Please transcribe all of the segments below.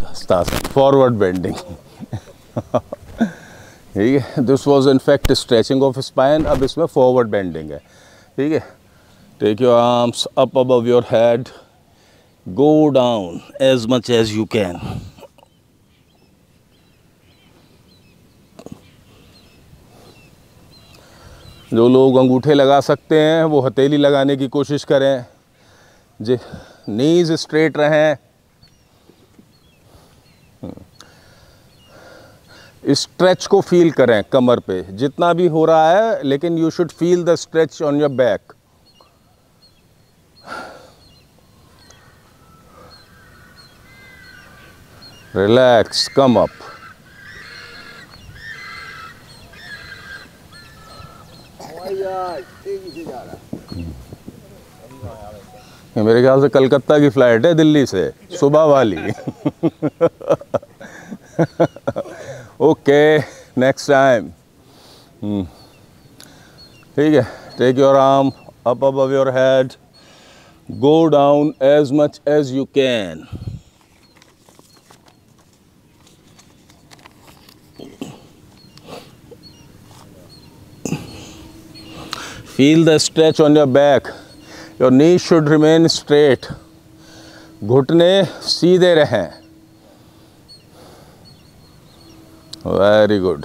Hastasana, forward bending. ठीक है, this was in fact stretching of spine, अब इसमें फॉरवर्ड बेंडिंग है। ठीक है, take your arms up above your head, go down as much as you can. जो लोग अंगूठे लगा सकते हैं वो हथेली लगाने की कोशिश करें, जी नीज स्ट्रेट रहें। स्ट्रेच को फील करें कमर पे जितना भी हो रहा है, लेकिन you should feel the stretch on your back. Relax, come up. मेरे ख्याल से कलकत्ता की फ्लाइट है दिल्ली से, सुबह वाली। Okay, next time. ठीक है, take your arm up above your head, go down as much as you can. Feel the stretch on your back. Your knees should remain straight. घुटने सीधे रहें। Very good.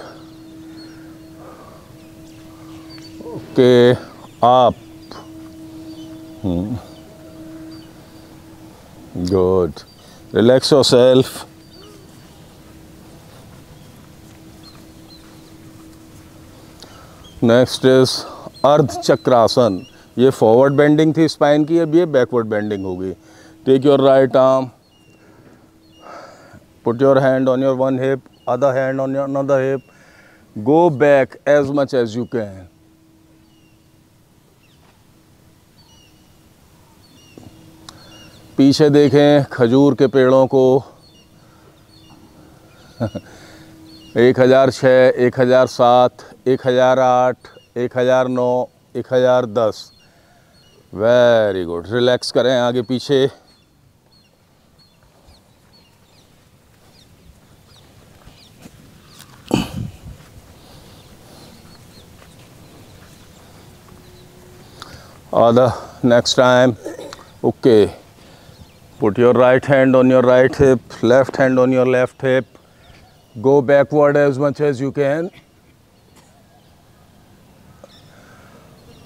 Okay, up. Good. Relax yourself. Next is अर्ध चक्रासन। ये forward bending थी spine की, अब ये backward bending होगी। Take your right arm, put your hand on your one hip, other hand on your another hip, go back as much as you can. पीछे देखें खजूर के पेड़ों को। 1006, 1007, 1008, 1009, 1010। Very good. रिलैक्स करें आगे पीछे। Other next time. Okay, put your right hand on your right hip, left hand on your left hip, go backward as much as you can.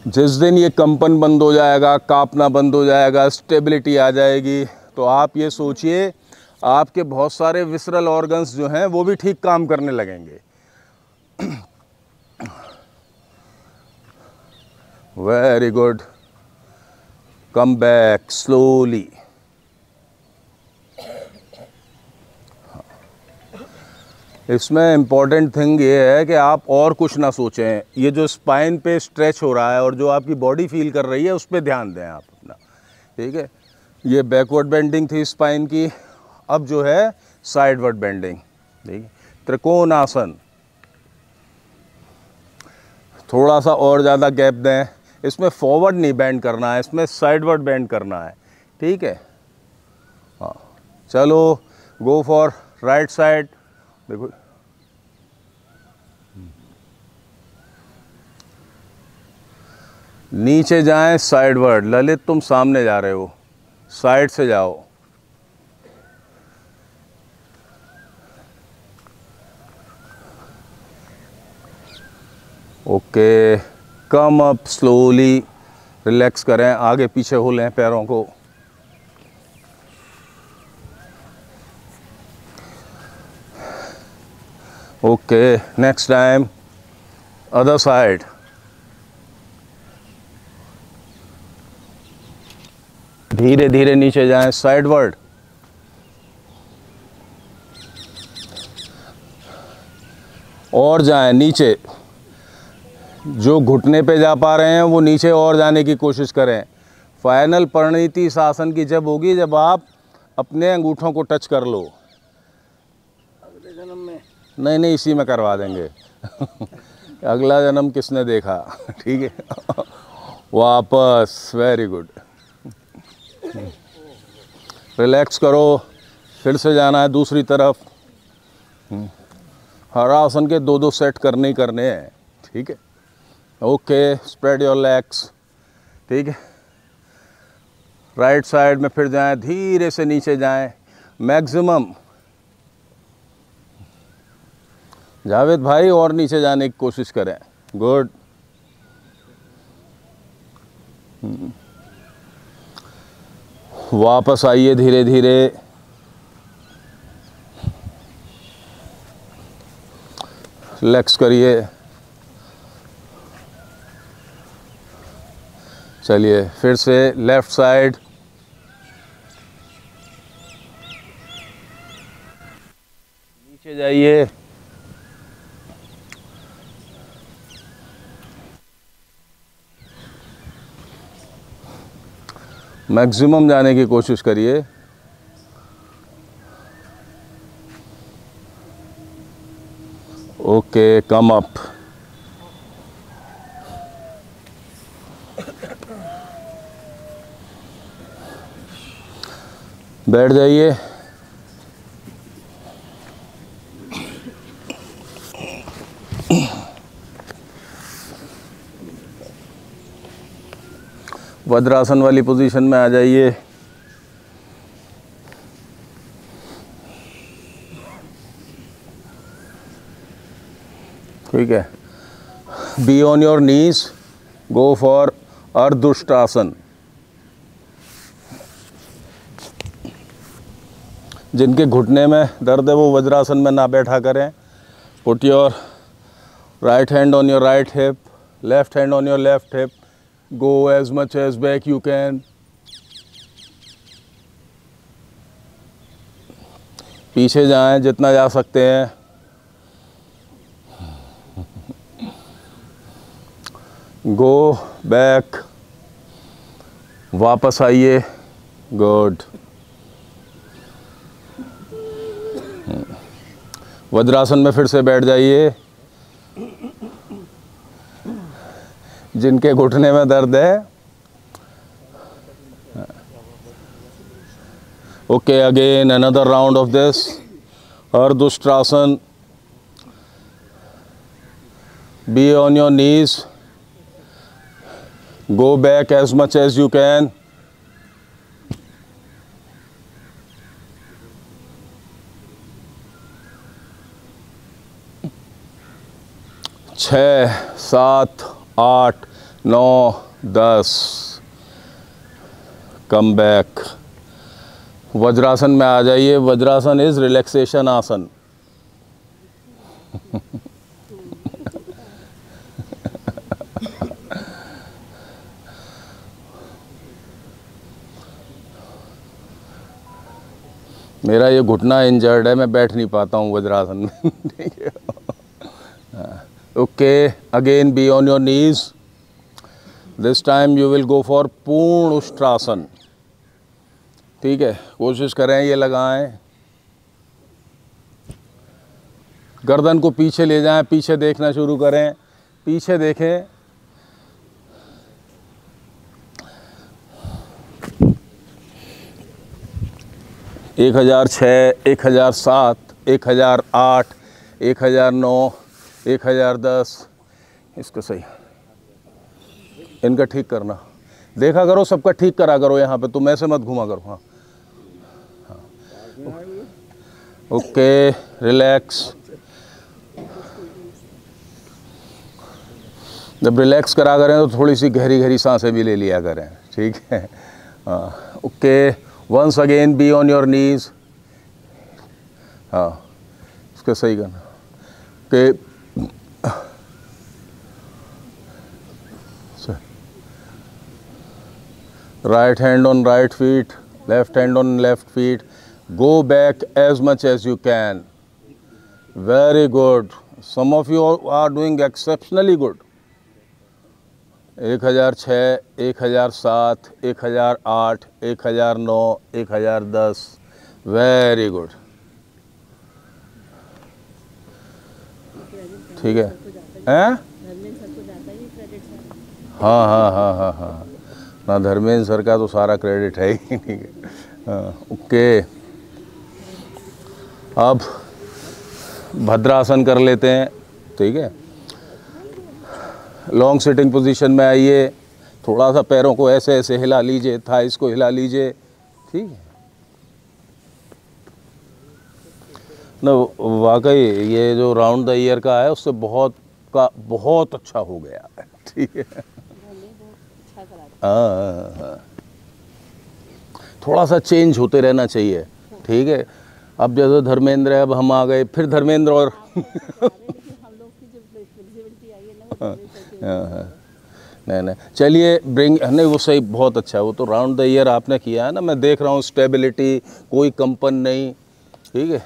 जिस दिन ये कंपन बंद हो जाएगा, कांपना बंद हो जाएगा, स्टेबिलिटी आ जाएगी, तो आप ये सोचिए आपके बहुत सारे विसरल ऑर्गन्स जो हैं वो भी ठीक काम करने लगेंगे। Very good. Come back slowly. इसमें इम्पॉर्टेंट थिंग ये है कि आप और कुछ ना सोचें, ये जो स्पाइन पे स्ट्रेच हो रहा है और जो आपकी बॉडी फील कर रही है उस पर ध्यान दें आप अपना। ठीक है, ये बैकवर्ड बेंडिंग थी स्पाइन की, अब जो है साइडवर्ड बेंडिंग। ठीक है, त्रिकोणासन। थोड़ा सा और ज़्यादा गैप दें, इसमें फॉरवर्ड नहीं बेंड करना है, इसमें साइडवर्ड बेंड करना है। ठीक है, हाँ चलो, गो फॉर राइट साइड। देखो नीचे जाएं साइडवर्ड। ललित तुम सामने जा रहे हो, साइड से जाओ। Okay, come up slowly. Relax करें, आगे पीछे होलें पैरों को। Okay, next time other side. धीरे धीरे नीचे जाएं साइडवर्ड। और जाएं नीचे, जो घुटने पे जा पा रहे हैं वो नीचे और जाने की कोशिश करें। फाइनल परिणति इस आसन की जब होगी जब आप अपने अंगूठों को टच कर लो। अगले जन्म में नहीं, इसी में करवा देंगे। अगला जन्म किसने देखा। ठीक है, वापस। Very good. रिलैक्स करो, फिर से जाना है दूसरी तरफ। हर आसन के 2-2 सेट करने ही करने हैं, ठीक है। ओके, स्प्रेड योर लेग्स, ठीक है। राइट साइड में फिर जाएं, धीरे से नीचे जाएं, मैक्सिमम। जावेद भाई और नीचे जाने की कोशिश करें। गुड। वापस आइए धीरे धीरे। रिलैक्स करिए। चलिए फिर से लेफ्ट साइड। नीचे जाइए। मैक्सिमम जाने की कोशिश करिए। Okay, come up. बैठ जाइए। वज्रासन वाली पोजीशन में आ जाइए। ठीक है। Be on your knees, go for Ardhushtrasana. जिनके घुटने में दर्द है वो वज्रासन में ना बैठा करें। Put your right hand on your right hip, left hand on your left hip. Go as much as back you can. पीछे जाएं जितना जा सकते हैं। Go back, वापस आइए। गुड। वज्रासन में फिर से बैठ जाइए। जिनके घुटने में दर्द है। Okay, again another round of this Ardhushtrasana. Be on your knees, go back as much as you can. छः, 7, 8, 9, 10। Come back. वज्रासन में आ जाइए। वज्रासन इज रिलैक्सेशन आसन। मेरा ये घुटना इंजर्ड है, मैं बैठ नहीं पाता हूँ वज्रासन में। ठीक है। Okay, again be on your knees. This time you will go for पूर्ण उष्ट्रासन। ठीक है, कोशिश करें ये लगाएं। गर्दन को पीछे ले जाएं, पीछे देखना शुरू करें, पीछे देखें। एक 1006, 1007, 1008, 1009, 1010। इसको सही, इनका ठीक करना। देखा करो, सबका ठीक करा करो यहाँ पे, तुम ऐसे मत घुमा करो। हाँ हाँ, ओके, रिलैक्स। जब रिलैक्स करा करें तो थोड़ी सी गहरी गहरी सांसें भी ले लिया करें। ठीक है। हाँ, okay, once again be on your knees. हाँ, इसको सही करना। Okay, right hand on right feet, left hand on left feet. Go back as much as you can. Very good. Some of you are doing exceptionally good. 1006, 1007, 1008, 1009, 1010. Very good. ठीक है। हैं? हाँ हाँ हाँ हाँ हाँ, ना धर्मेंद्र सर का तो सारा क्रेडिट है ही। ठीक है। ओके, अब भद्रासन कर लेते हैं, ठीक है। लॉन्ग सिटिंग पोजीशन में आइए, थोड़ा सा पैरों को ऐसे ऐसे हिला लीजिए, थाइस को हिला लीजिए, ठीक है ना। वाकई ये जो राउंड द ईयर का है उससे बहुत अच्छा हो गया है, ठीक है। हाँ, थोड़ा सा चेंज होते रहना चाहिए, ठीक है। अब जैसे धर्मेंद्र है, अब हम आ गए, फिर धर्मेंद्र और नहीं, चलिए ब्रिंग, नहीं वो सही, बहुत अच्छा है वो तो। राउंड द ईयर आपने किया है ना, मैं देख रहा हूँ, स्टेबिलिटी, कोई कंपन नहीं, ठीक है,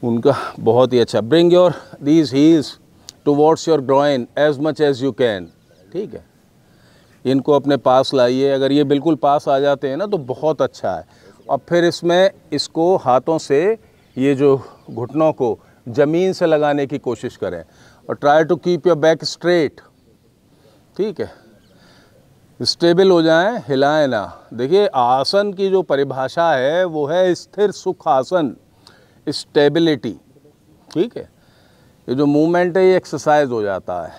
उनका बहुत ही अच्छा। Bring your these heels towards your groin as much as you can, ठीक है। इनको अपने पास लाइए, अगर ये बिल्कुल पास आ जाते हैं ना तो बहुत अच्छा है। और फिर इसको हाथों से ये जो घुटनों को ज़मीन से लगाने की कोशिश करें और try to keep your back straight, ठीक है। स्टेबल हो जाएं, हिलाएं ना। देखिए आसन की जो परिभाषा है वो है स्थिर सुख आसन, स्टेबिलिटी, ठीक है। ये जो मूवमेंट है ये एक्सरसाइज हो जाता है।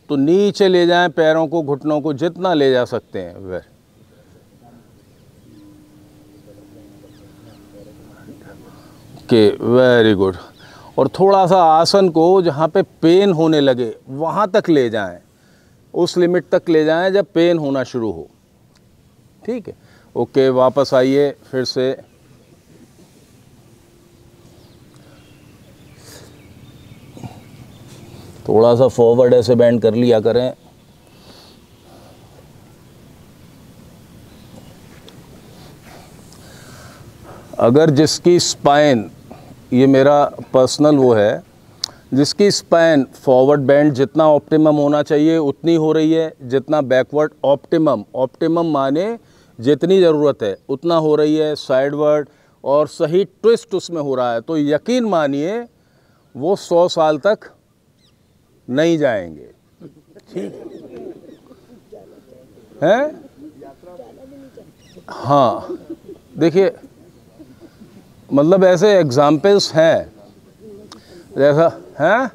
तो नीचे ले जाएं पैरों को, घुटनों को, जितना ले जा सकते हैं वह, ओके, वेरी गुड। और थोड़ा सा आसन को जहाँ पे पेन होने लगे वहाँ तक ले जाएं, उस लिमिट तक ले जाएं जब पेन होना शुरू हो, ठीक है। ओके, वापस आइए फिर से। थोड़ा सा फॉरवर्ड ऐसे बैंड कर लिया करें। अगर जिसकी स्पाइन, ये मेरा पर्सनल वो है, जिसकी स्पाइन फॉरवर्ड बैंड जितना ऑप्टिमम होना चाहिए उतनी हो रही है, जितना बैकवर्ड ऑप्टिमम माने जितनी ज़रूरत है उतना हो रही है, साइडवर्ड और सही ट्विस्ट उसमें हो रहा है, तो यकीन मानिए वो 100 साल तक नहीं जाएंगे, ठीक है। हाँ, देखिए मतलब ऐसे एग्जाम्पल्स हैं, जैसा है।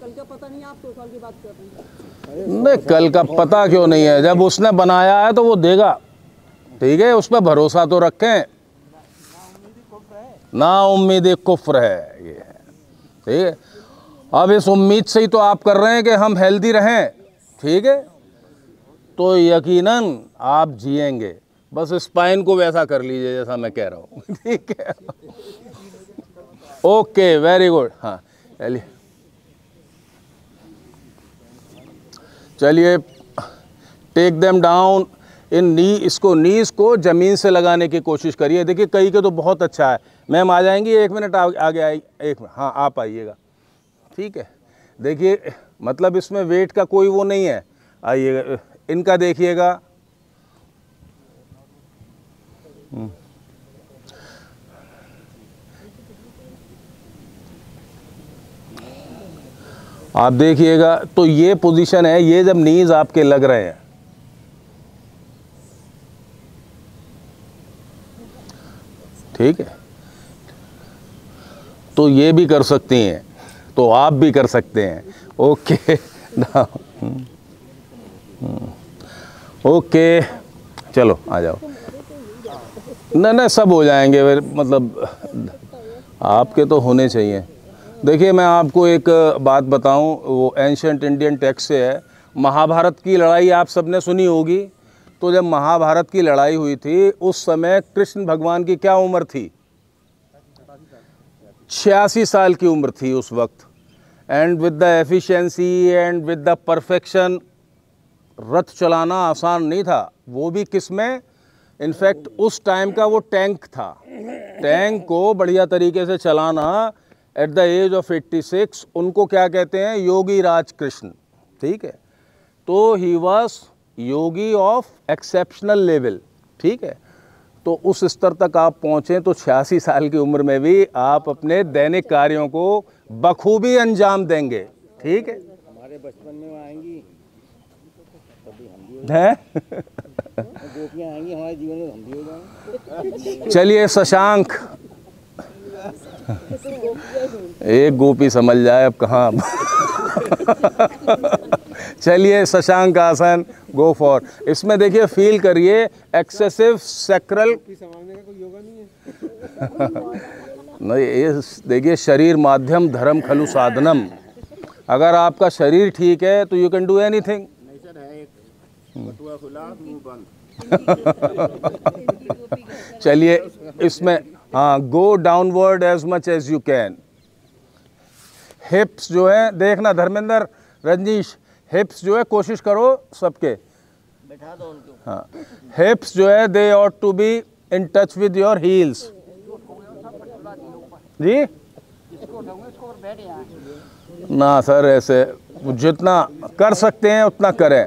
कल का पता नहीं, आप 100 साल की बात कर रहे हैं। नहीं, कल का पता क्यों नहीं है, जब उसने बनाया है तो वो देगा, ठीक है। उस पर भरोसा तो रखें, ना उम्मीद कुफ्र है, ये है, ठीक है। अब इस उम्मीद से ही तो आप कर रहे हैं कि हम हेल्दी रहें, ठीक है, तो यकीनन आप जिएंगे। बस स्पाइन को वैसा कर लीजिए जैसा मैं कह रहा हूँ, ठीक है। Okay, very good. हाँ, चलिए टेक देम डाउन इन नी, इसको नीज को ज़मीन से लगाने की कोशिश करिए। देखिए कई के तो बहुत अच्छा है। मैम आ जाएंगी, 1 मिनट आगे आई, 1 मिनट, हाँ आप आइएगा, ठीक है। देखिए मतलब इसमें वेट का कोई वो नहीं है, आइएगा, इनका देखिएगा। आप देखिएगा तो ये पोजीशन है, ये जब नीज आपके लग रहे हैं, ठीक है, तो ये भी कर सकती हैं, तो आप भी कर सकते हैं। ओके ओके, चलो आ जाओ। ना सब हो जाएंगे, मतलब आपके तो होने चाहिए। देखिए मैं आपको एक बात बताऊं, वो एंशिएंट इंडियन टेक्स्ट से है। महाभारत की लड़ाई आप सबने सुनी होगी। तो जब महाभारत की लड़ाई हुई थी उस समय कृष्ण भगवान की क्या उम्र थी? 86 साल की उम्र थी उस वक्त। And with the efficiency and with the perfection, रथ चलाना आसान नहीं था, वो भी किस में, इनफैक्ट उस टाइम का वो टैंक था। टैंक को बढ़िया तरीके से चलाना एट द एज ऑफ 86, उनको क्या कहते हैं? योगी राज कृष्ण, ठीक है। तो he was Yogi of exceptional level, ठीक है। तो उस स्तर तक आप पहुँचें तो 86 साल की उम्र में भी आप अपने दैनिक कार्यों को बखूबी अंजाम देंगे, ठीक है। हमारे बचपन में आएंगी तभी हम भी हैं गोपियाँ आएंगी हमारे जीवन में, हम भी हो जाएंगे। चलिए शशांक, एक गोपी समझ जाए अब कहाँ। चलिए शशांक आसन, गो फॉर। इसमें देखिए फील करिए एक्सेसिव सैक्रल। संभालने का कोई योगा नहीं है। नहीं, ये देखिए शरीर माध्यम धर्म खलु साधनम। अगर आपका शरीर ठीक है तो यू कैन डू एनीथिंग। नहीं सर, है एक बटुआ खुला मुंह बंद। चलिए इसमें हाँ, go downward as much as you can. Hips जो है, देखना धर्मेंद्र, रंजीश, हिप्स जो है कोशिश करो सबके, बैठा दो उनको। हाँ, हिप्स जो है they ought to be in touch with your heels. जी ना सर, ऐसे जितना कर सकते हैं उतना करें।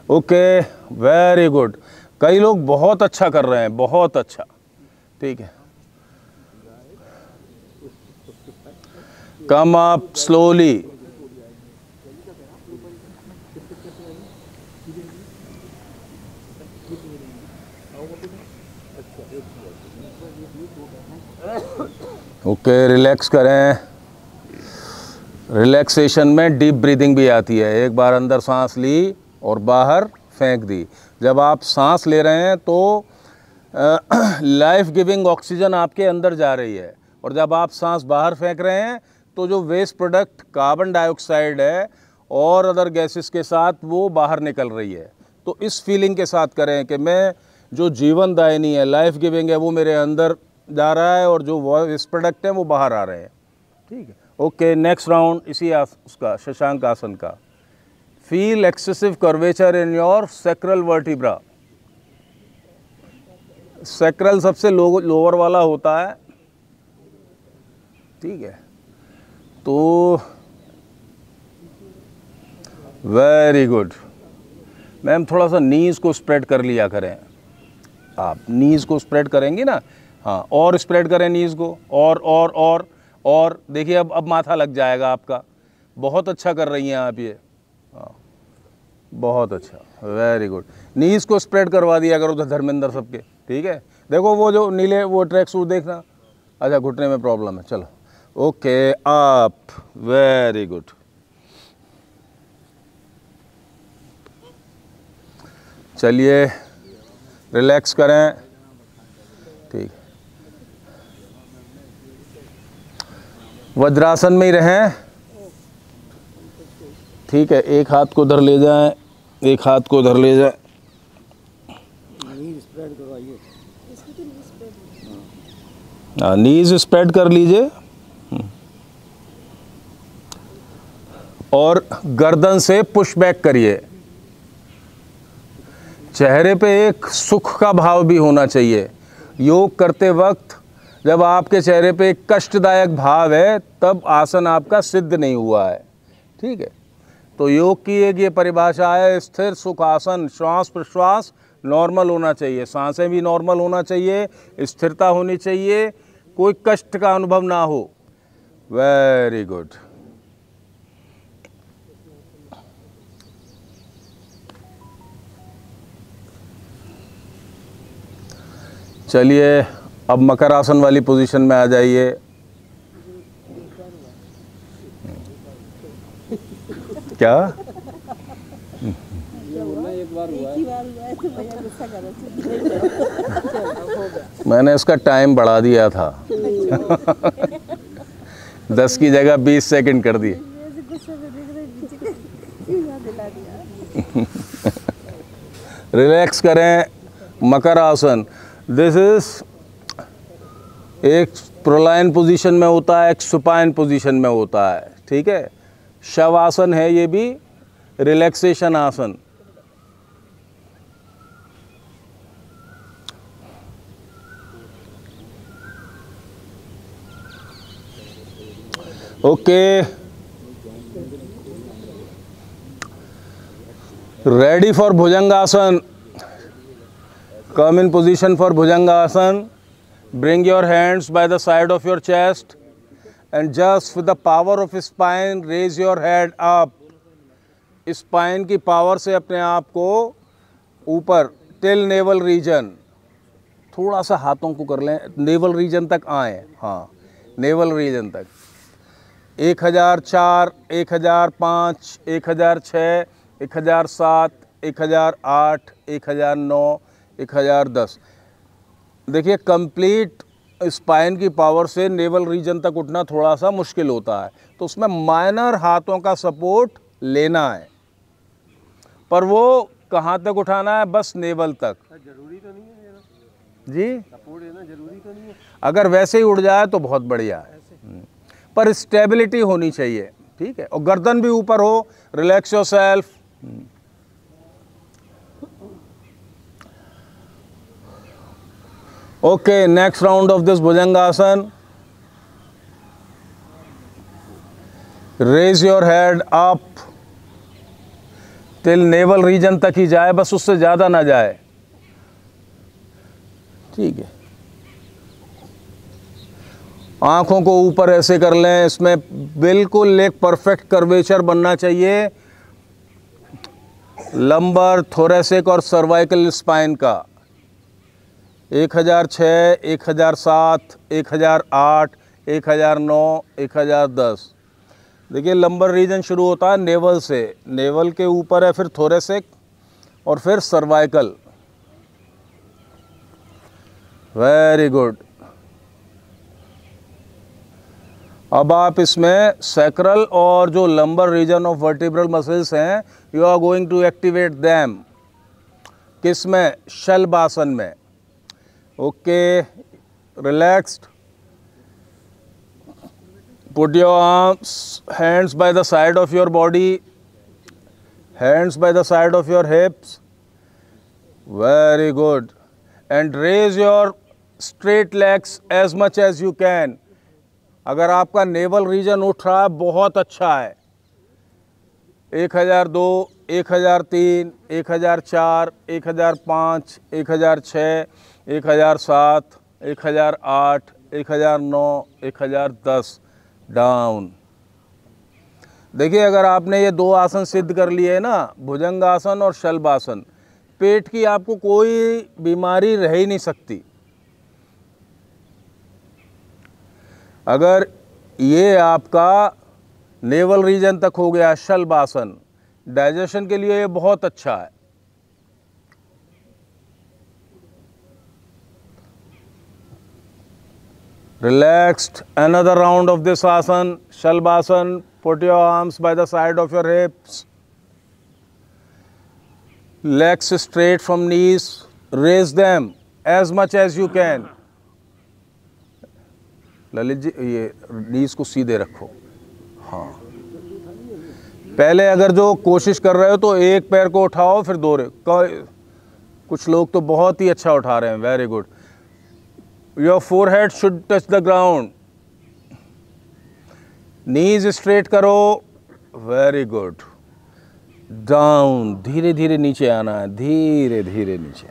Okay, very good. कई लोग बहुत अच्छा कर रहे हैं, बहुत अच्छा, ठीक है। Come up slowly. Okay, relax करें। रिलैक्सेशन में डीप ब्रीदिंग भी आती है। एक बार अंदर सांस ली और बाहर फेंक दी। जब आप सांस ले रहे हैं तो लाइफ गिविंग ऑक्सीजन आपके अंदर जा रही है, और जब आप सांस बाहर फेंक रहे हैं तो जो वेस्ट प्रोडक्ट कार्बन डाइऑक्साइड है और अदर गैसेस के साथ वो बाहर निकल रही है। तो इस फीलिंग के साथ करें कि मैं जो जीवन दायिनी है, लाइफ गिविंग है, वो मेरे अंदर जा रहा है और जो वेस्ट प्रोडक्ट है वो बाहर आ रहे हैं, ठीक है। ओके, नेक्स्ट राउंड इसी उसका शशांक आसन का। Feel excessive curvature in your sacral vertebra. Sacral सबसे लोअर वाला होता है, ठीक है। तो वेरी गुड मैम, थोड़ा सा नीज को स्प्रेड कर लिया करें। आप नीज को स्प्रेड करेंगी ना, हाँ, और स्प्रेड करें नीज को, और देखिए अब माथा लग जाएगा आपका। बहुत अच्छा कर रही हैं आप ये, हाँ, बहुत अच्छा, वेरी गुड। नीज को स्प्रेड करवा दिया करो तो धर्मेंद्र सबके, ठीक है। देखो वो जो नीले वो ट्रैक सूट देखना, अच्छा घुटने में प्रॉब्लम है, चलो ओके, अप, वेरी गुड। चलिए रिलैक्स करें, ठीक। वज्रासन में ही रहें, ठीक है। एक हाथ को उधर ले जाएं, एक हाथ को उधर ले जाएं। नीज स्प्रेड करवाइए। हाँ, नीज स्प्रेड कर लीजिए और गर्दन से पुश बैक करिए। चेहरे पे एक सुख का भाव भी होना चाहिए। योग करते वक्त जब आपके चेहरे पे एक कष्टदायक भाव है तब आसन आपका सिद्ध नहीं हुआ है, ठीक है। तो योग की एक ये परिभाषा है, स्थिर सुख आसन। श्वास प्रश्वास नॉर्मल होना चाहिए, सांसें भी नॉर्मल होना चाहिए, स्थिरता होनी चाहिए, कोई कष्ट का अनुभव ना हो। Very good. चलिए अब मकर आसन वाली पोजीशन में आ जाइए। क्या मैंने इसका टाइम बढ़ा दिया था 10 की जगह 20 सेकंड कर दिए। रिलैक्स करें, मकर आसन। दिस इज एक प्रोलाइन पोजीशन में होता है, एक सुपाइन पोजीशन में होता है, ठीक है। शवासन है ये भी, रिलैक्सेशन आसन। Okay, ready for bhujangasana. Come in position for Bhujangasana. Bring your hands by the side of your chest and just with the power of spine raise your head up. Spine की power से अपने आप को ऊपर till navel reason, थोड़ा सा हाथों को कर लें, नेवल रीजन तक आए, हाँ नेवल रीजन तक। 1004, 1005, 1006, 1007, 1008, 1009, 1010। देखिए कंप्लीट स्पाइन की पावर से नेवल रीजन तक उठना थोड़ा सा मुश्किल होता है, तो उसमें माइनर हाथों का सपोर्ट लेना है। पर वो कहाँ तक उठाना है? बस नेवल तक। जरूरी तो नहीं है लेना, जी सपोर्ट लेना जरूरी तो नहीं है। अगर वैसे ही उड़ जाए तो बहुत बढ़िया है, पर स्टेबिलिटी होनी चाहिए, ठीक है। और गर्दन भी ऊपर हो। Relax yourself. Okay, next round of this bhujangasana. Raise your head up till navel region तक ही जाए, बस उससे ज़्यादा ना जाए, ठीक है। आंखों को ऊपर ऐसे कर लें, इसमें बिल्कुल एक परफेक्ट कर्वेचर बनना चाहिए लंबर, थोरेसिक और सर्वाइकल स्पाइन का। 1006, 1007, 1008, 1009, 1010। देखिए लंबर रीजन शुरू होता है नेवल से, नेवल के ऊपर है फिर थोरेसिक और फिर सर्वाइकल। Very good. अब आप इसमें सैक्रल और जो lumbar region of vertebral muscles हैं, you are going to activate them. किस में? शलभासन में। Okay, relaxed. Put your arms, hands by the side of your body, hands by the side of your hips. Very good. And raise your straight legs as much as you can. अगर आपका naval reason उठ रहा है बहुत अच्छा है। 1002, 1003, 1004, 1005, 1006, 1007, 1008, 1009, 1010। Down. देखिए अगर आपने ये दो आसन सिद्ध कर लिए ना, भुजंगासन और शलभासन, पेट की आपको कोई बीमारी रह ही नहीं सकती। अगर ये आपका नेवल रीजन तक हो गया शलभासन, डाइजेशन के लिए ये बहुत अच्छा है। Relaxed. Another round of this asan, Shalbhasan. Put your arms by the side of your hips. Legs straight from knees. Raise them as much as you can. Lalit ji ये knees को सीधे रखो। हाँ, पहले अगर जो कोशिश कर रहे हो तो एक पैर को उठाओ फिर दो। कुछ लोग तो बहुत ही अच्छा उठा रहे हैं। Very good. Your forehead should touch the ground. Knees straight करो। Very good. Down. धीरे धीरे नीचे आना है, धीरे धीरे नीचे।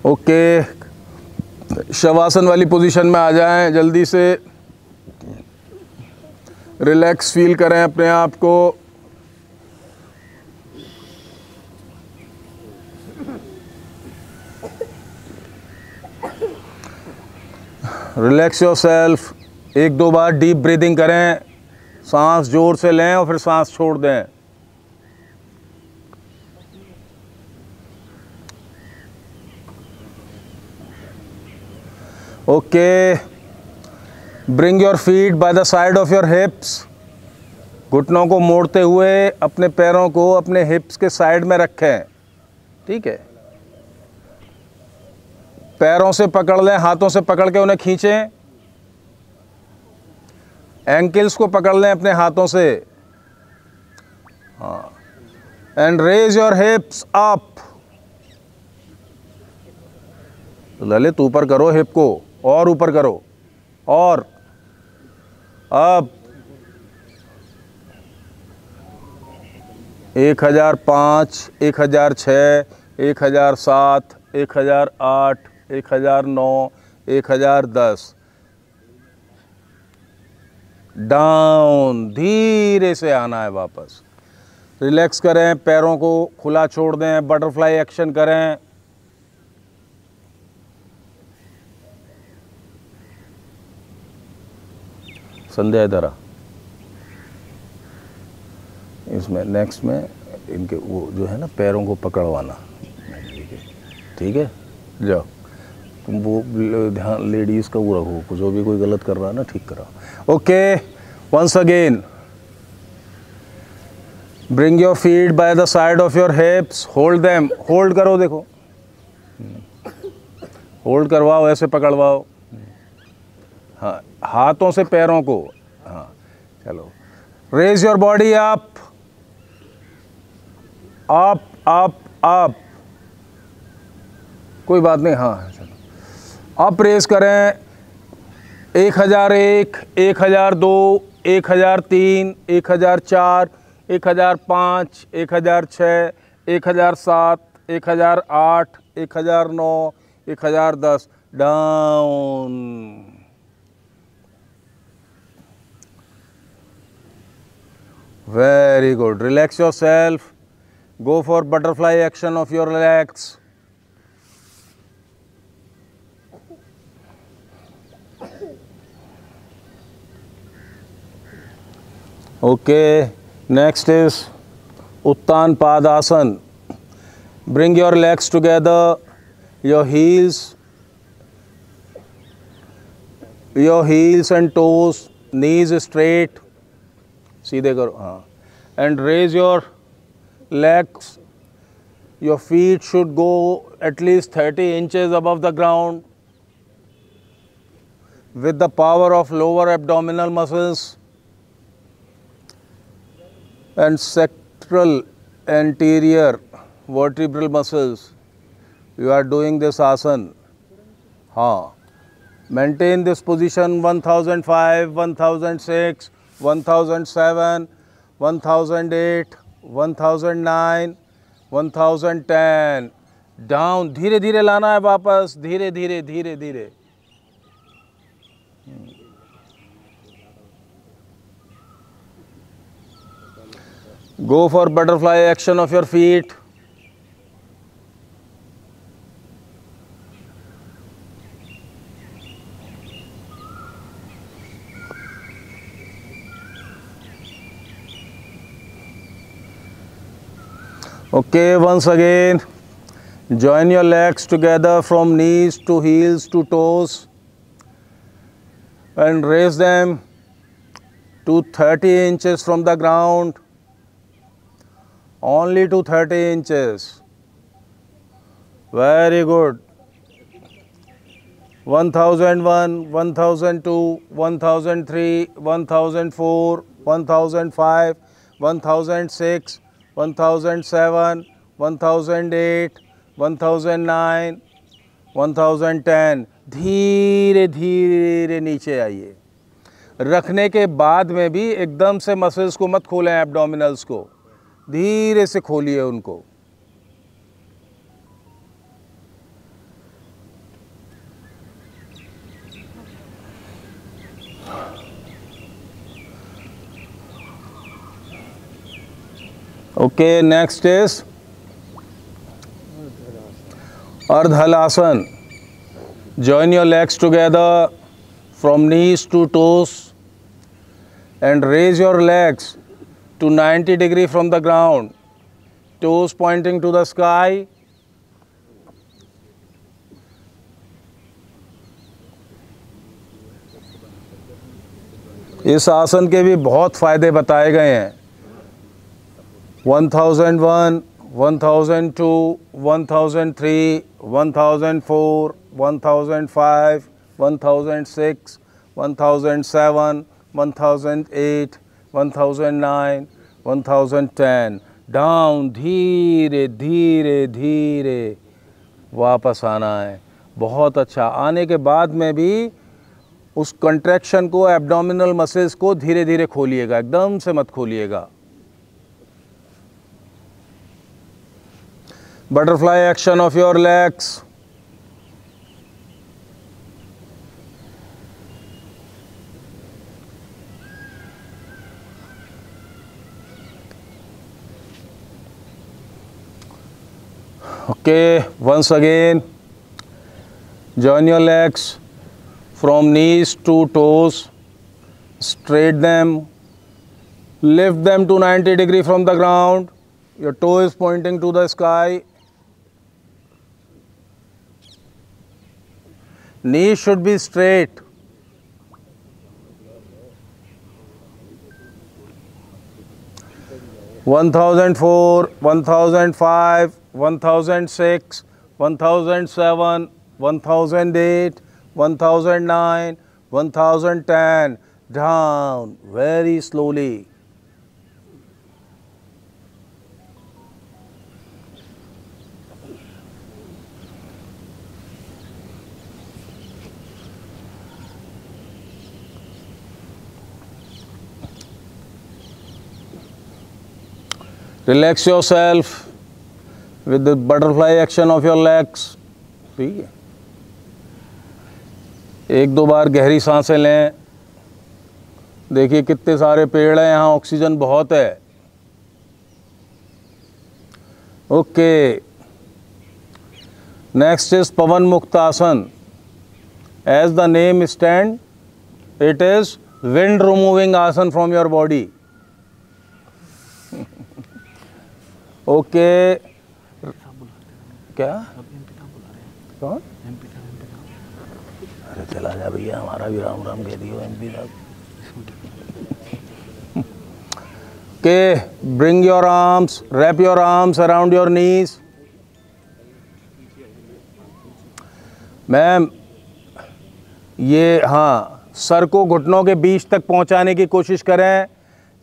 ओके, शवासन वाली पोजीशन में आ जाएं जल्दी से। रिलैक्स फील करें अपने आप को। Relax yourself. एक दो बार डीप ब्रीदिंग करें, सांस जोर से लें और फिर सांस छोड़ दें। Okay, bring your feet by the side of your हिप्स। घुटनों को मोड़ते हुए अपने पैरों को अपने हिप्स के साइड में रखें, ठीक है। पैरों से पकड़ लें, हाथों से पकड़ के उन्हें खींचें। एंकल्स को पकड़ लें अपने हाथों से। हाँ, and raise your hips up. Lalit ऊपर करो हिप को, और ऊपर करो, और अब 1005, 1006, 1007, 1008, 1009, 1010। डाउन, धीरे से आना है वापस। रिलैक्स करें, पैरों को खुला छोड़ दें, बटरफ्लाई एक्शन करें। संध्या इधर आ, इसमें नेक्स्ट में इनके वो जो है ना पैरों को पकड़वाना, ठीक है। जाओ तुम वो ध्यान लेडीज़ का वो रखो, जो भी कोई गलत कर रहा है ना ठीक कराओ। Okay, once again bring your feet by the side of your hips, hold them, hold करो, देखो होल्ड करवाओ, ऐसे पकड़वाओ, हाँ हाथों से पैरों को, हाँ चलो। Raise your body up up up up, कोई बात नहीं, हाँ चलो अप रेज करें। 1001, 1002, 1003, 1004, 1005, 1006, 1007, 1008, 1009, 1010, down. Very good. Relax yourself. Go for butterfly action of your legs. Okay. Next is Uttan Padasana. Bring your legs together. Your heels and toes, knees straight. सीधे करो, हाँ, and raise your legs. Your feet should go at least 30 inches above the ground with the power of lower abdominal muscles and sacral anterior vertebral muscles. You are doing this asana. हाँ, maintain this position 1005, 1006, 1007, 1008, 1009, 1010, down, धीरे धीरे लाना है वापस, धीरे धीरे धीरे धीरे। Go for butterfly action of your feet. Okay, once again, join your legs together from knees to heels to toes and raise them to 30 inches from the ground, only to 30 inches. Very good. 1001, 1002, 1003, 1004, 1005, 1006, 1007, 1008, 1009, 1010, धीरे धीरे नीचे आइए। रखने के बाद में भी एकदम से मसल्स को मत खोलें, एब्डोमिनल्स को धीरे से खोलिए उनको। Okay, next is Ardhalasana. Join your legs together from knees to toes and raise your legs to 90 degrees from the ground, toes pointing to the sky. इस आसन के भी बहुत फ़ायदे बताए गए हैं। 1001, 1002, 1003, 1004, 1005, 1006, 1007, 1008, 1009, 1010, डाउन, धीरे धीरे धीरे वापस आना है। बहुत अच्छा। आने के बाद में भी उस कंट्रैक्शन को, एब्डोमिनल मसल्स को धीरे धीरे खोलिएगा, एकदम से मत खोलिएगा। Butterfly action of your legs. Okay, once again, join your legs from knees to toes, straight them, lift them to 90 degrees from the ground, your toe is pointing to the sky. Knees should be straight. One 1004, 1005, 1006, 1007, 1008, 1009, 1010. Down very slowly. Relax yourself with the butterfly action of your legs. ठीक है, एक दो बार गहरी सांसें लें. देखिए कितने सारे पेड़ हैं, यहाँ ऑक्सीजन बहुत है. Okay, next is pawan mukt asana. As the name stands, it is wind removing asana from your body. Okay, क्या कौन? अरे चला जा भैया, हमारा भी राम राम कह दियो एमपी साहब. Okay, bring your arms, wrap your arms around your knees. Ma'am ये हाँ, सर को घुटनों के बीच तक पहुंचाने की कोशिश करें.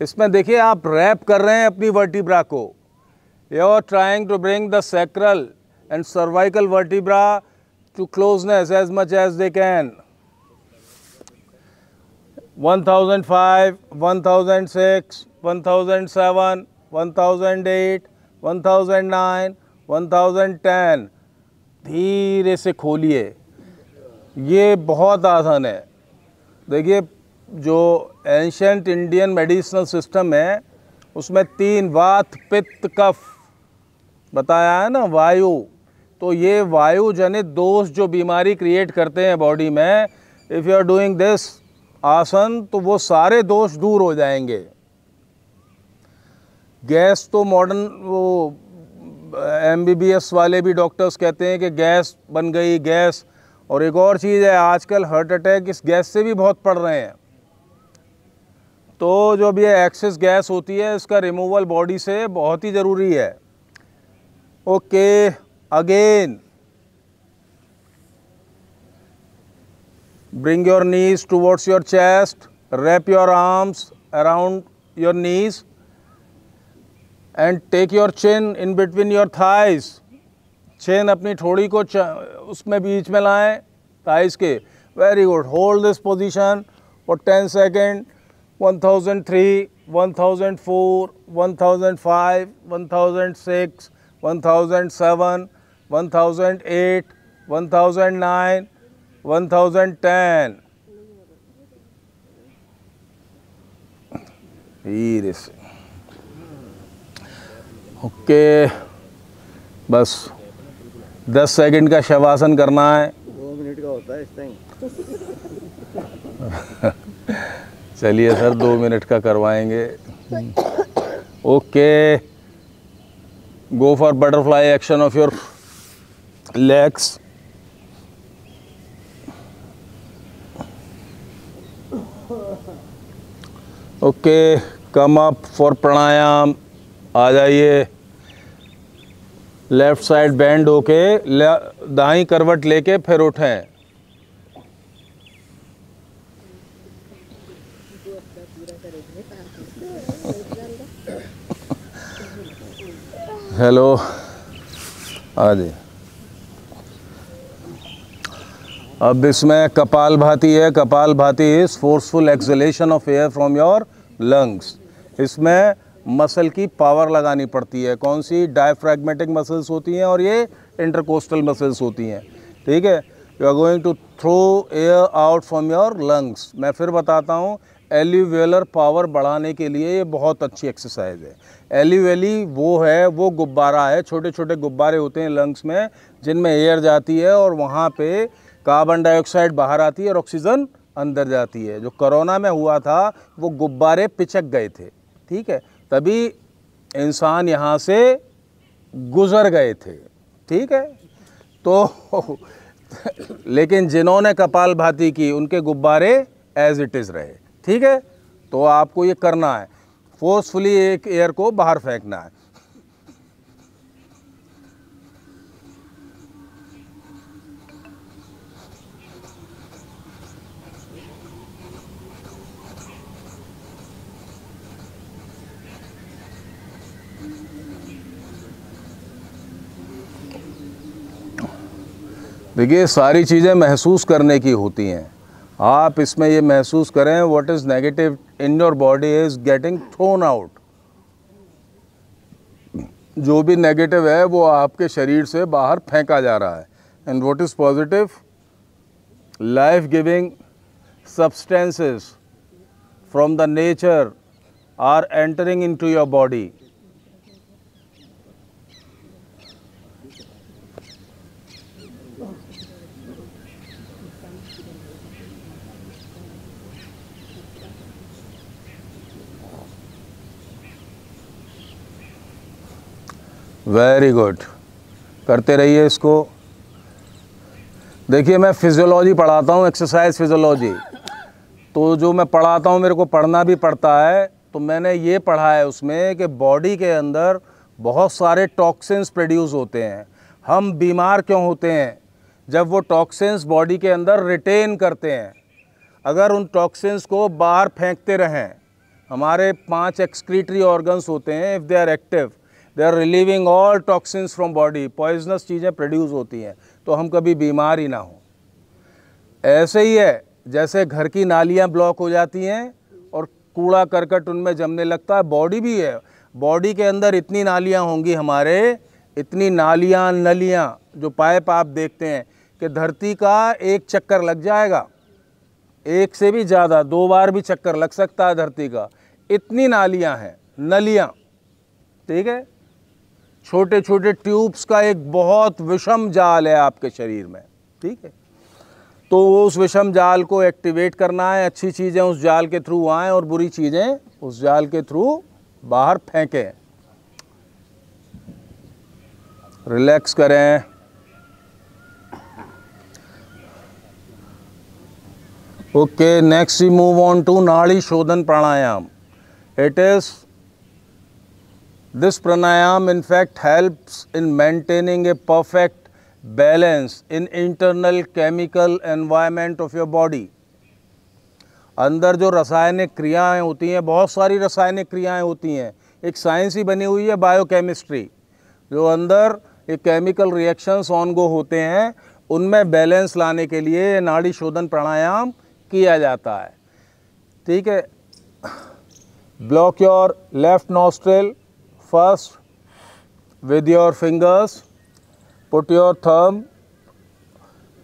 इसमें देखिए आप रैप कर रहे हैं अपनी वर्टिब्रा को. You are trying to bring the sacral and cervical vertebra to closeness as much as they can. 1005, 1006, 1007, 1008, 1009, 1010. धीरे से खोलिए. ये बहुत आसान है. देखिए जो एंशिएंट इंडियन मेडिसिनल सिस्टम है उसमें 3 वात पित्त कफ बताया है ना, वायु. तो ये वायु जनित दोष जो बीमारी क्रिएट करते हैं बॉडी में, if you are doing this asana तो वो सारे दोष दूर हो जाएंगे. गैस तो मॉडर्न वो MBBS वाले भी डॉक्टर्स कहते हैं कि गैस बन गई गैस. और एक और चीज़ है, आजकल हार्ट अटैक इस गैस से भी बहुत पड़ रहे हैं. तो जो भी ये एक्सेस गैस होती है इसका रिमूवल बॉडी से बहुत ही ज़रूरी है. Okay, again bring your knees towards your chest, wrap your arms around your knees and take your chin in between your thighs. chin अपनी थोड़ी को उसमें बीच में लाएं, thighs के. very good, hold this position for 10 seconds. 1003, 1004, 1005, 1006, 1007, 1008, 1009, 1010. धीरे से. Okay, बस 10 सेकंड का शवासन करना है. 2 मिनट का होता है इस टाइम. चलिए सर 2 मिनट का करवाएंगे. Okay, go for butterfly action of your legs. Okay, come up for pranayama. आ जाइए. लेफ्ट साइड बेंड होके दाईं करवट लेके फिर उठें. हेलो, आ जाइए. अब इसमें कपालभाति है. Kapalbhati is forceful acceleration of air from your lungs. इसमें मसल की पावर लगानी पड़ती है. कौन सी? डायफ्रैग्मेटिक मसल्स होती हैं और ये इंटरकोस्टल मसल्स होती हैं. ठीक है. You are going to throw air out from your lungs. मैं फिर बताता हूँ. एल्यूवेलर पावर बढ़ाने के लिए ये बहुत अच्छी एक्सरसाइज है। एल्यूवेली वो गुब्बारा है, छोटे छोटे गुब्बारे होते हैं लंग्स में जिनमें एयर जाती है और वहाँ पे कार्बन डाइऑक्साइड बाहर आती है और ऑक्सीजन अंदर जाती है। जो कोरोना में हुआ था वो गुब्बारे पिचक गए थे, ठीक है, तभी इंसान यहाँ से गुज़र गए थे, ठीक है। तो लेकिन जिन्होंने कपालभाति की उनके गुब्बारे एज इट इज़ रहे, ठीक है। तो आपको ये करना है, फोर्सफुली एक एयर को बाहर फेंकना है। देखिए सारी चीज़ें महसूस करने की होती हैं। आप इसमें ये महसूस करें what is negative in your body is getting thrown out. जो भी नेगेटिव है वो आपके शरीर से बाहर फेंका जा रहा है। And what is positive, life giving substances from the nature are entering into your body. Very good, करते रहिए इसको। देखिए मैं फिजियोलॉजी पढ़ाता हूँ, एक्सरसाइज फिजियोलॉजी, तो जो मैं पढ़ाता हूँ मेरे को पढ़ना भी पड़ता है। तो मैंने ये पढ़ा है उसमें कि बॉडी के अंदर बहुत सारे टॉक्सिन्स प्रोड्यूस होते हैं। हम बीमार क्यों होते हैं? जब वो टॉक्सिन्स बॉडी के अंदर रिटेन करते हैं। अगर उन टॉक्सिन्स को बाहर फेंकते रहें, हमारे 5 एक्सक्रीटरी ऑर्गन्स होते हैं, if they are active they are relieving all toxins from body, poisonous चीज़ें प्रोड्यूस होती हैं, तो हम कभी बीमार ही ना हो। ऐसे ही है जैसे घर की नालियाँ ब्लॉक हो जाती हैं और कूड़ा करकट उनमें जमने लगता है, बॉडी भी है। बॉडी के अंदर इतनी नालियाँ होंगी हमारे, इतनी नालियाँ नलियाँ, जो पाइप आप देखते हैं कि धरती का एक चक्कर लग जाएगा, एक से भी ज़्यादा, 2 बार भी चक्कर लग सकता है धरती का, इतनी नालियाँ हैं, नलियाँ, ठीक है। छोटे छोटे ट्यूब्स का एक बहुत विषम जाल है आपके शरीर में, ठीक है। तो उस विषम जाल को एक्टिवेट करना है, अच्छी चीज़ें उस जाल के थ्रू आएँ और बुरी चीज़ें उस जाल के थ्रू बाहर फेंकें। रिलैक्स करें। Okay, next we move on to Nadi Shodhana pranayama. It is This pranayam in fact helps in maintaining a perfect balance in internal chemical environment of your body. अंदर जो रासायनिक क्रियाएं होती हैं, बहुत सारी रासायनिक क्रियाएं होती हैं, एक साइंस ही बनी हुई है बायोकेमिस्ट्री, जो अंदर एक केमिकल रिएक्शंस ऑन गो होते हैं, उनमें बैलेंस लाने के लिए नाड़ी शोधन प्राणायाम किया जाता है, ठीक है। Block your left nostril first with your fingers. Put your thumb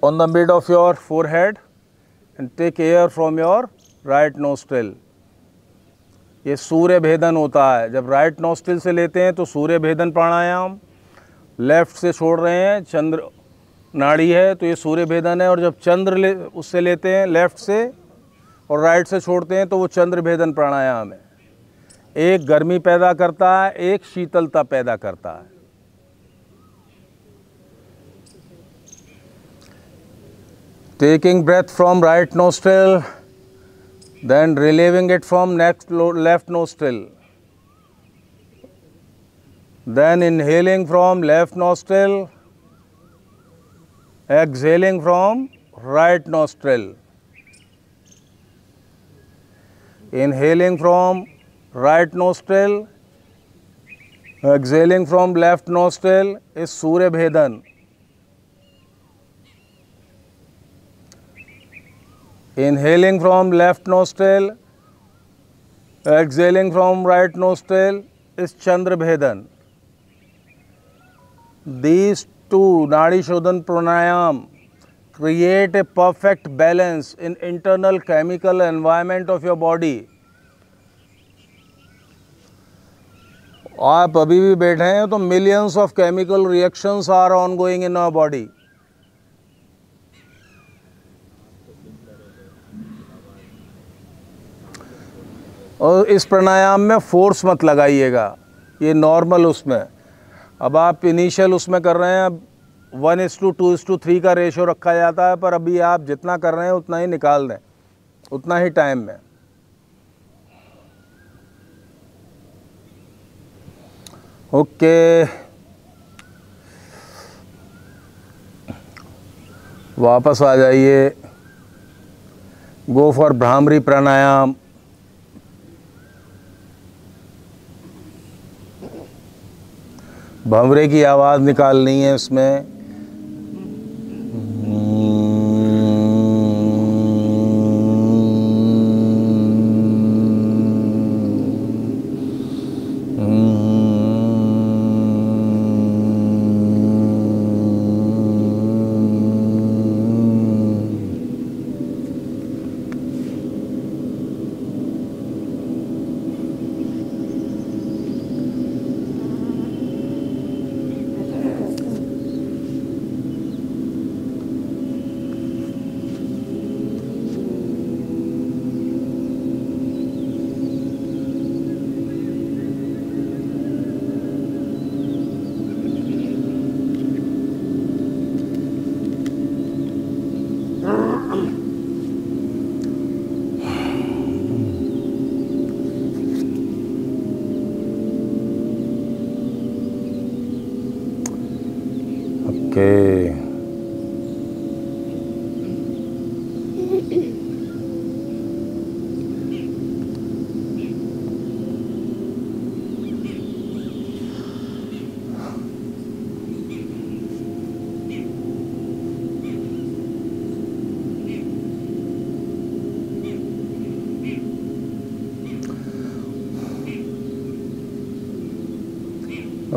on the mid of your forehead and take air from your right nostril. ये सूर्य भेदन होता है। जब राइट नॉस्ट्रिल से लेते हैं तो सूर्य भेदन प्राणायाम, लेफ्ट से छोड़ रहे हैं, चंद्र नाड़ी है तो ये सूर्य भेदन है, और जब चंद्र उससे लेते हैं लेफ्ट से और राइट से छोड़ते हैं तो वो चंद्र भेदन प्राणायाम है। एक गर्मी पैदा करता है, एक शीतलता पैदा करता है। Taking breath from right nostril, then relieving it from next left nostril, then inhaling from left nostril, exhaling from right nostril, inhaling from right nostril, exhaling from left nostril is Surya Bhedan. Inhaling from left nostril, exhaling from right nostril is Chandra Bhedan. These two Nadi Shodhan Pranayam create a perfect balance in internal chemical environment of your body. आप अभी भी बैठे हैं तो millions of chemical reactions are ongoing in our body. और इस प्राणायाम में force मत लगाइएगा, ये नॉर्मल उसमें। अब आप इनिशियल उसमें कर रहे हैं, 1:2:3 का रेशो रखा जाता है, पर अभी आप जितना कर रहे हैं उतना ही निकाल दें, उतना ही टाइम में। ओके, वापस आ जाइए। गो फॉर भ्रामरी प्राणायाम। भंवरे की आवाज़ निकालनी है इसमें। ओके,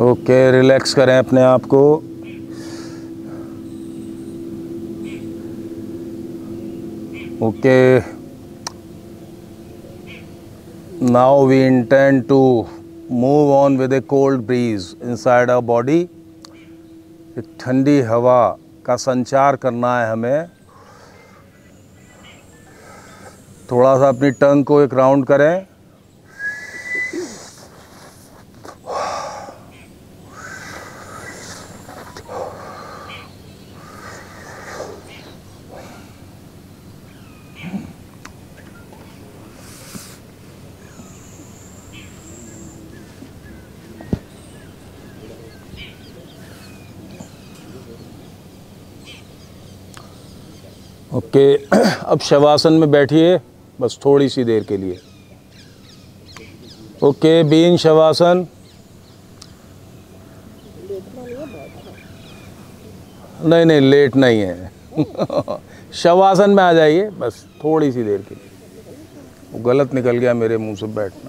ओके, रिलैक्स करें अपने आप को। Okay, now we intend to move on with a cold breeze inside our body. एक ठंडी हवा का संचार करना है हमें। थोड़ा सा अपनी टंग को एक राउंड करें। ओके, अब शवासन में बैठिए बस थोड़ी सी देर के लिए। Okay, be in shavasana. नहीं नहीं, लेट नहीं है। शवासन में आ जाइए बस थोड़ी सी देर के लिए। वो गलत निकल गया मेरे मुंह से बैठना।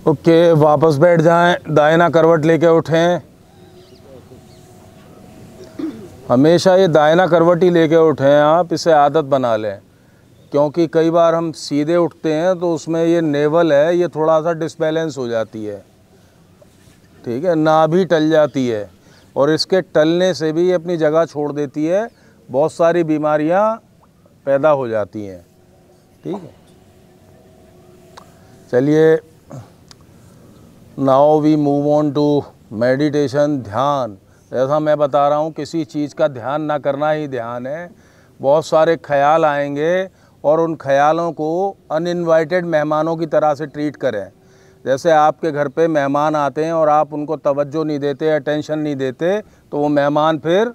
ओके, वापस बैठ जाएं, दाहिना करवट लेके उठें। हमेशा ये दाहिना करवट ही लेके उठें आप, इसे आदत बना लें, क्योंकि कई बार हम सीधे उठते हैं तो उसमें ये नेवल है, ये थोड़ा सा डिसबैलेंस हो जाती है, ठीक है, नाभि टल जाती है, और इसके टलने से भी ये अपनी जगह छोड़ देती है, बहुत सारी बीमारियां पैदा हो जाती हैं, ठीक है। चलिए, now we move on to meditation, ध्यान। जैसा मैं बता रहा हूँ, किसी चीज़ का ध्यान ना करना ही ध्यान है। बहुत सारे ख्याल आएंगे और उन ख्यालों को अनइनवाइटेड मेहमानों की तरह से ट्रीट करें। जैसे आपके घर पे मेहमान आते हैं और आप उनको तवज्जो नहीं देते, अटेंशन नहीं देते, तो वो मेहमान फिर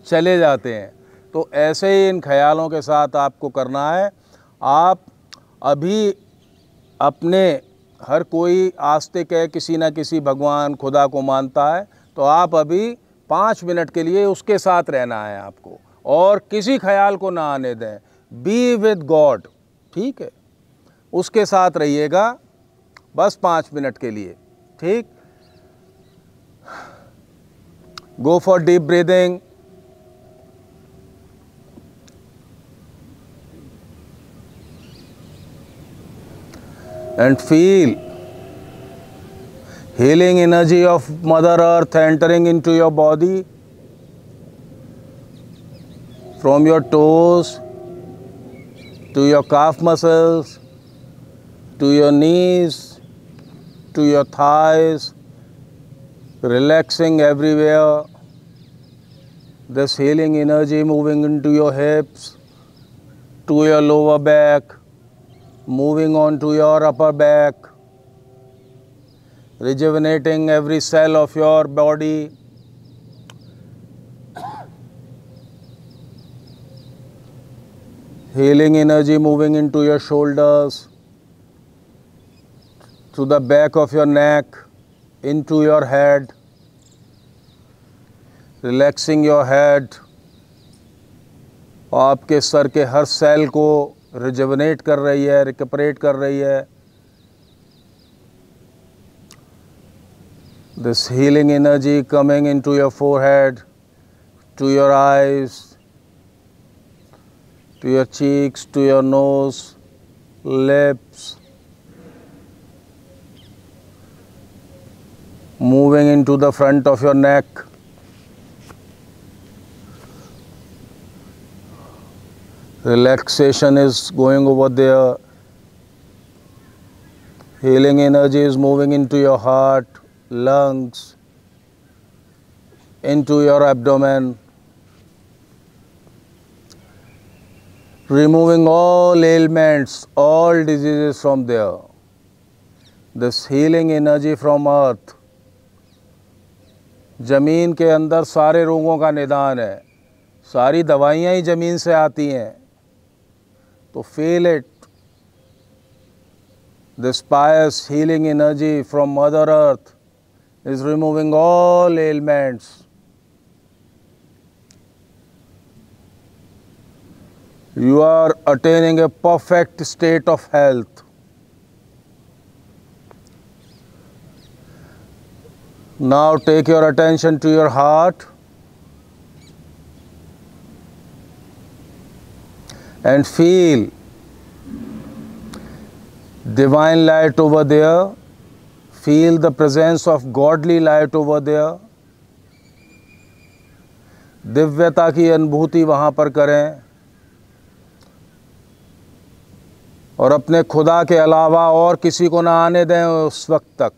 चले जाते हैं। तो ऐसे ही इन ख्यालों के साथ आपको करना है। आप अभी अपने, हर कोई आस्तिक है, किसी न किसी भगवान खुदा को मानता है, तो आप अभी 5 मिनट के लिए उसके साथ रहना है आपको, और किसी ख्याल को ना आने दें। बी विद गॉड, ठीक है, उसके साथ रहिएगा बस 5 मिनट के लिए, ठीक। Go for deep breathing, and feel healing energy of Mother Earth entering into your body from your toes to your calf muscles, to your knees, to your thighs, relaxing everywhere. This healing energy moving into your hips, to your lower back, moving on to your upper back, rejuvenating every cell of your body. Healing energy moving into your shoulders, to the back of your neck, into your head, relaxing your head. आपके sir के हर cell को rejuvenate कर रही है, रिकपरेट कर रही है। This healing energy coming into your forehead, to your eyes, to your cheeks, to your nose, lips, moving into the front of your neck. Relaxation is going over there. Healing energy is moving into your heart, lungs, into your abdomen, removing all ailments, all diseases from there. This healing energy from earth, ज़मीन के अंदर सारे रोगों का निदान है, सारी दवाइयाँ ही ज़मीन से आती हैं, तो feel it. This pious healing energy from Mother Earth is removing all ailments. You are attaining a perfect state of health. Now take your attention to your heart and feel divine light over there. Feel the presence of godly light over there. दिव्यता की अनुभूति वहाँ पर करें, और अपने खुदा के अलावा और किसी को ना आने दें उस वक्त तक।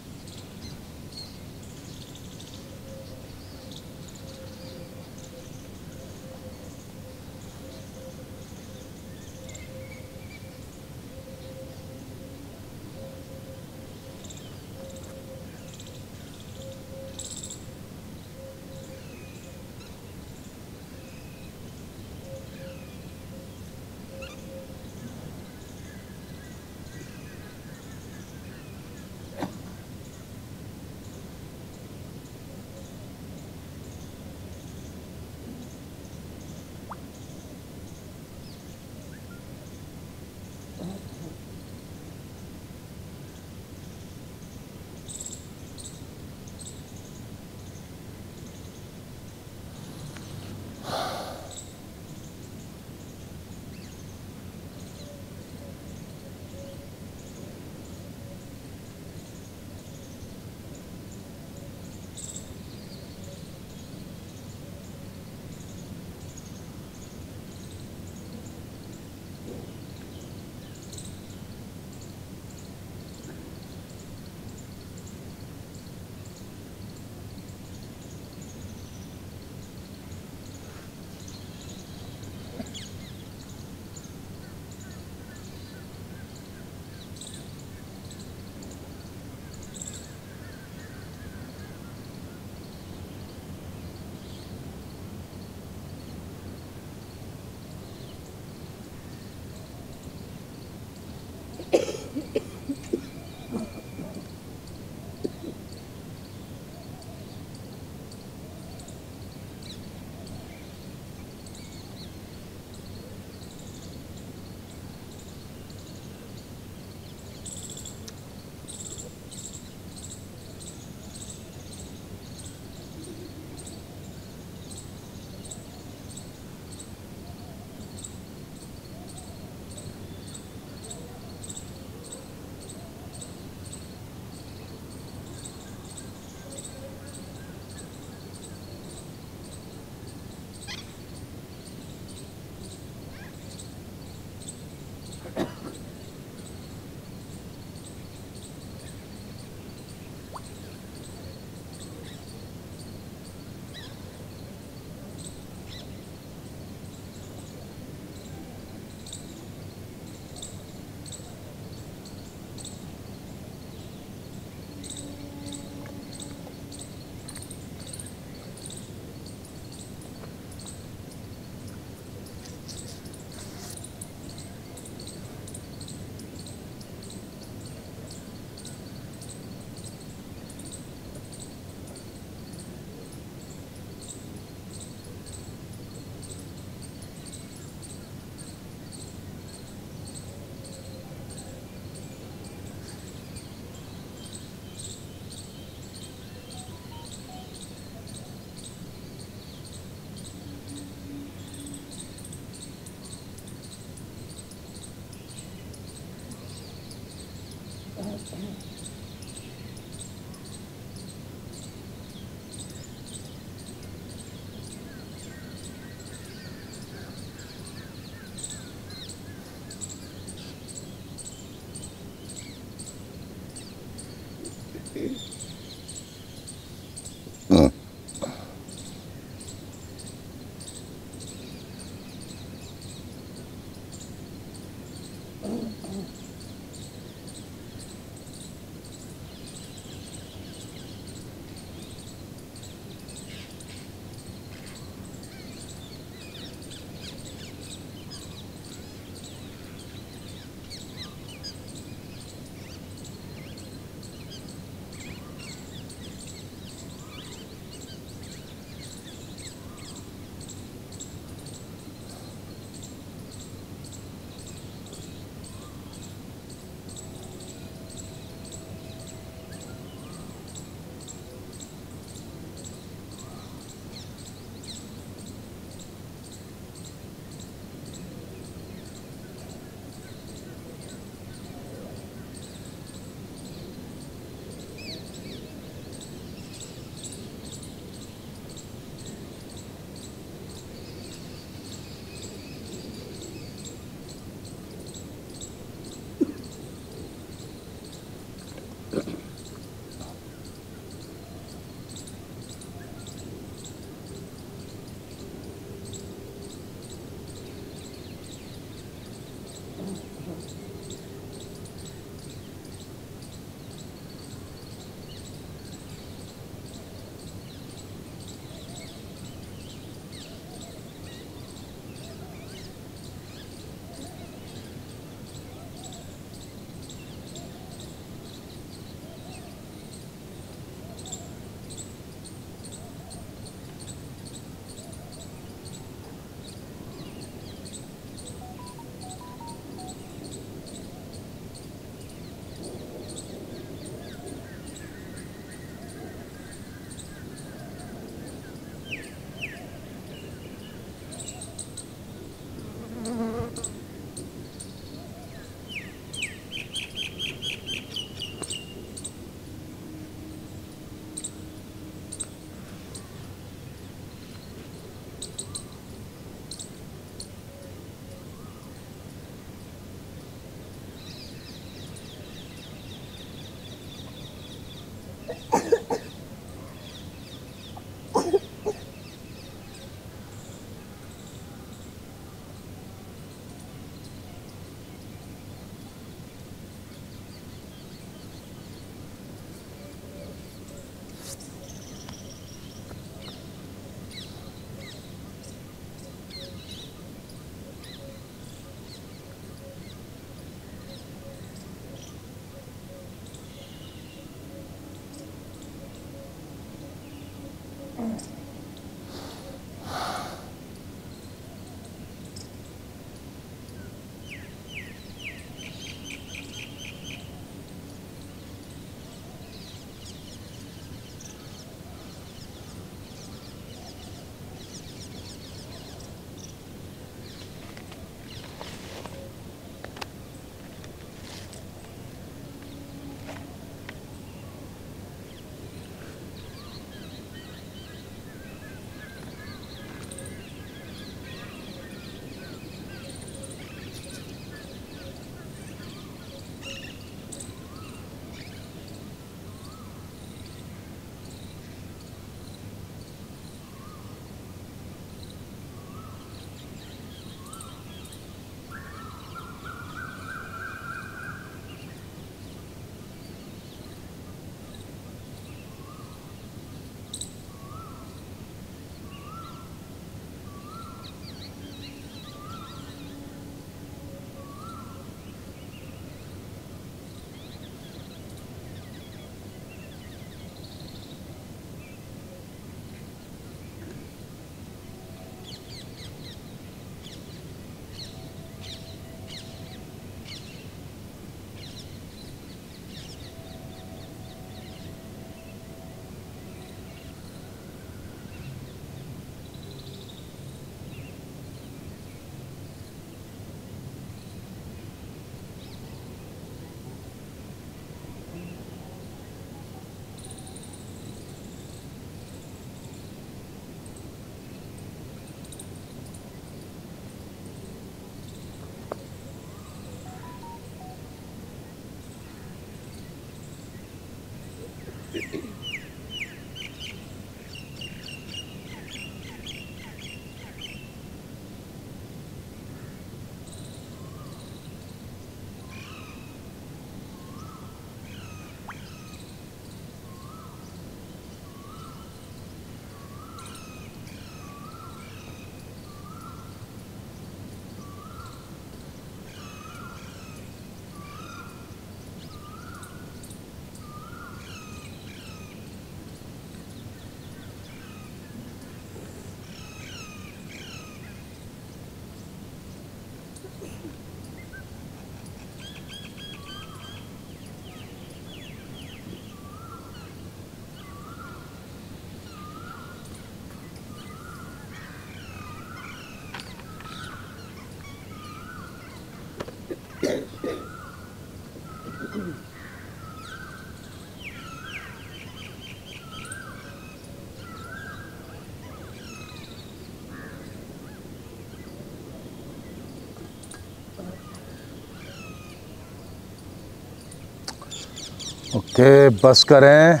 ओके, बस करें।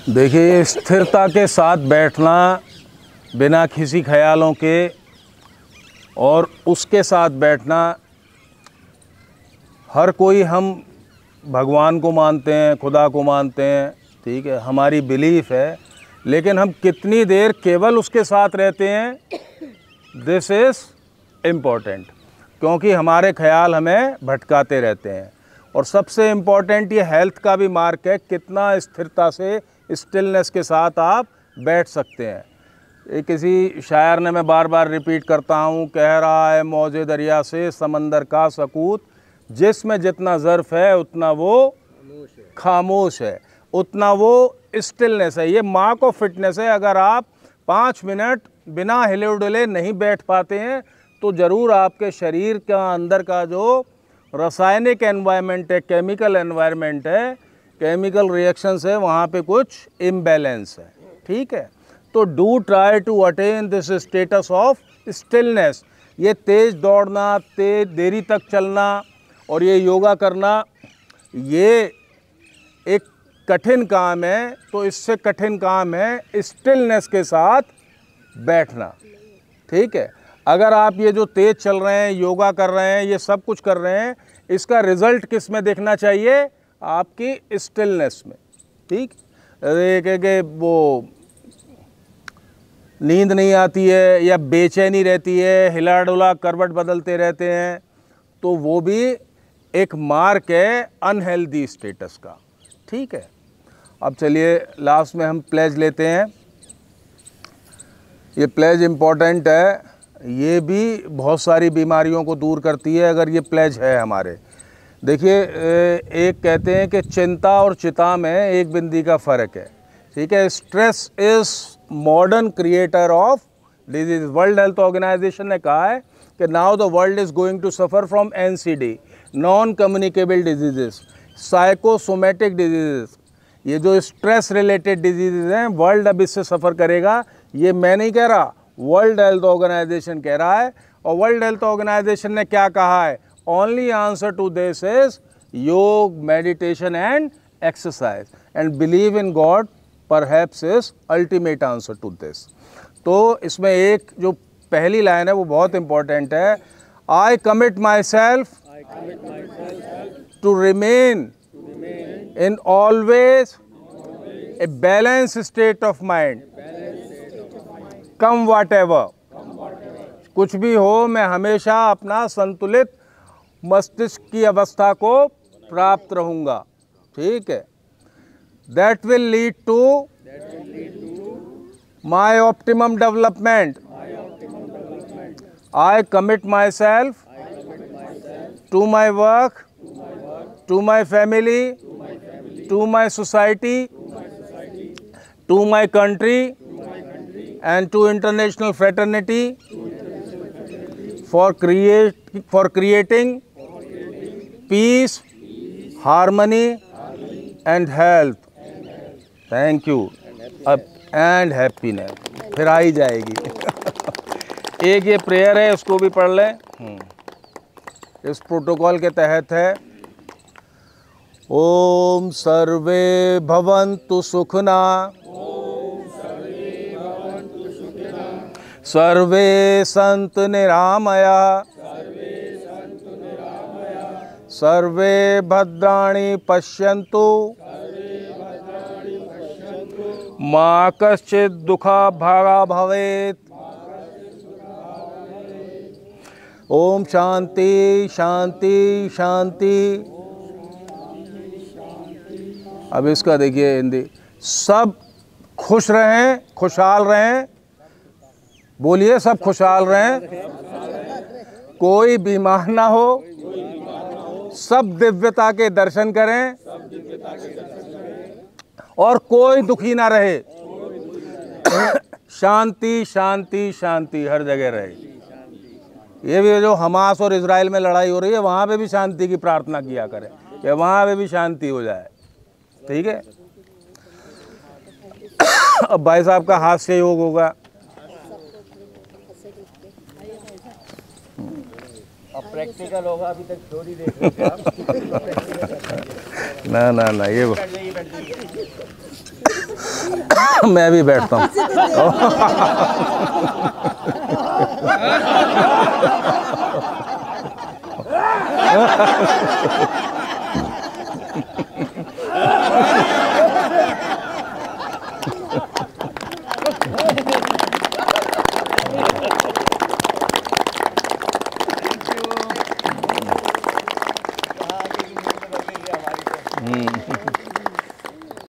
देखिए, स्थिरता के साथ बैठना, बिना किसी ख्यालों के, और उसके साथ बैठना। हर कोई हम भगवान को मानते हैं, खुदा को मानते हैं, ठीक है, हमारी बिलीफ है, लेकिन हम कितनी देर केवल उसके साथ रहते हैं, दिस इज़ इम्पोर्टेंट, क्योंकि हमारे ख्याल हमें भटकाते रहते हैं। और सबसे इम्पोर्टेंट ये हेल्थ का भी मार्क है, कितना स्थिरता से, स्टिलनेस के साथ आप बैठ सकते हैं। ये किसी शायर ने, मैं बार बार रिपीट करता हूँ, कह रहा है मौजे दरिया से समंदर का सकूत, जिसमें जितना ज़र्फ़ है उतना वो खामोश है, उतना वो स्टिलनेस है। ये मार्क ऑफ फिटनेस है। अगर आप 5 मिनट बिना हिले डुले नहीं बैठ पाते हैं तो ज़रूर आपके शरीर का अंदर का जो रासायनिक एनवायरनमेंट है, केमिकल एनवायरनमेंट है, केमिकल रिएक्शंस है, वहाँ पे कुछ इम्बैलेंस है, ठीक है। तो do try to attain this status of stillness. ये तेज़ दौड़ना, तेज देरी तक चलना और ये योगा करना, ये एक कठिन काम है। तो इससे कठिन काम है स्टिलनेस के साथ बैठना, ठीक है। अगर आप ये जो तेज़ चल रहे हैं, योगा कर रहे हैं, ये सब कुछ कर रहे हैं, इसका रिज़ल्ट किस में देखना चाहिए? आपकी स्टिलनेस में, ठीक। कि वो नींद नहीं आती है या बेचैनी रहती है, हिला डुला करवट बदलते रहते हैं, तो वो भी एक मार्क है अनहेल्दी स्टेटस का, ठीक है। अब चलिए लास्ट में हम प्लेज लेते हैं। ये प्लेज इम्पोर्टेंट है, ये भी बहुत सारी बीमारियों को दूर करती है अगर ये प्लेज है हमारे। देखिए, एक कहते हैं कि चिंता और चिता में एक बिंदी का फ़र्क है, ठीक है। Stress is modern creator of disease. World health organization ने कहा है कि now the world is going to suffer from NCD, non communicable disease, psychosomatic disease. ये जो स्ट्रेस रिलेटेड डिजीज़ हैं, वर्ल्ड अब इससे सफ़र करेगा। ये मैं नहीं कह रहा, वर्ल्ड हेल्थ ऑर्गेनाइजेशन कह रहा है। और वर्ल्ड हेल्थ ऑर्गेनाइजेशन ने क्या कहा है? Only answer to this is yoga, meditation and exercise, and believe in god perhaps is ultimate answer to this. तो इसमें एक जो पहली लाइन है वो बहुत इंपॉर्टेंट है। I commit my self to remain in always a balanced state of mind, come whatever, कुछ भी हो, मैं हमेशा अपना संतुलित मस्तिष्क की अवस्था को प्राप्त रहूँगा, ठीक है। That will lead to my optimum development. I commit myself to my work, to my family, to my society, to my country, and to international fraternity, for creating peace, harmony, and health. Thank you. And happiness. फिर आ ही जाएगी। एक ये prayer है, इसको भी पढ़ लें। इस प्रोटोकॉल के तहत है। ओम सर्वे भवन्तु सुखना, सर्वे सन्तु निरामया, सर्वे भद्राणि पश्यन्तु, मा कश्चित् दुःखभाग् भवेत्। ओम शांति शांति शांति। अब इसका देखिए हिंदी। सब खुश रहें, खुशहाल रहें। बोलिए, सब खुशहाल रहें, कोई बीमार ना हो, सब दिव्यता के दर्शन करें और कोई दुखी ना रहे। शांति शांति शांति हर जगह रहे। ये भी जो हमास और इजराइल में लड़ाई हो रही है, वहाँ पे भी शांति की प्रार्थना किया करें कि वहाँ पे भी शांति हो जाए। ठीक है। अब भाई साहब का हास्य योग होगा। अब प्रैक्टिकल होगा। अभी तक थोड़ी देख रहे थे आप। ना ना ना, ये मैं भी बैठता हूँ।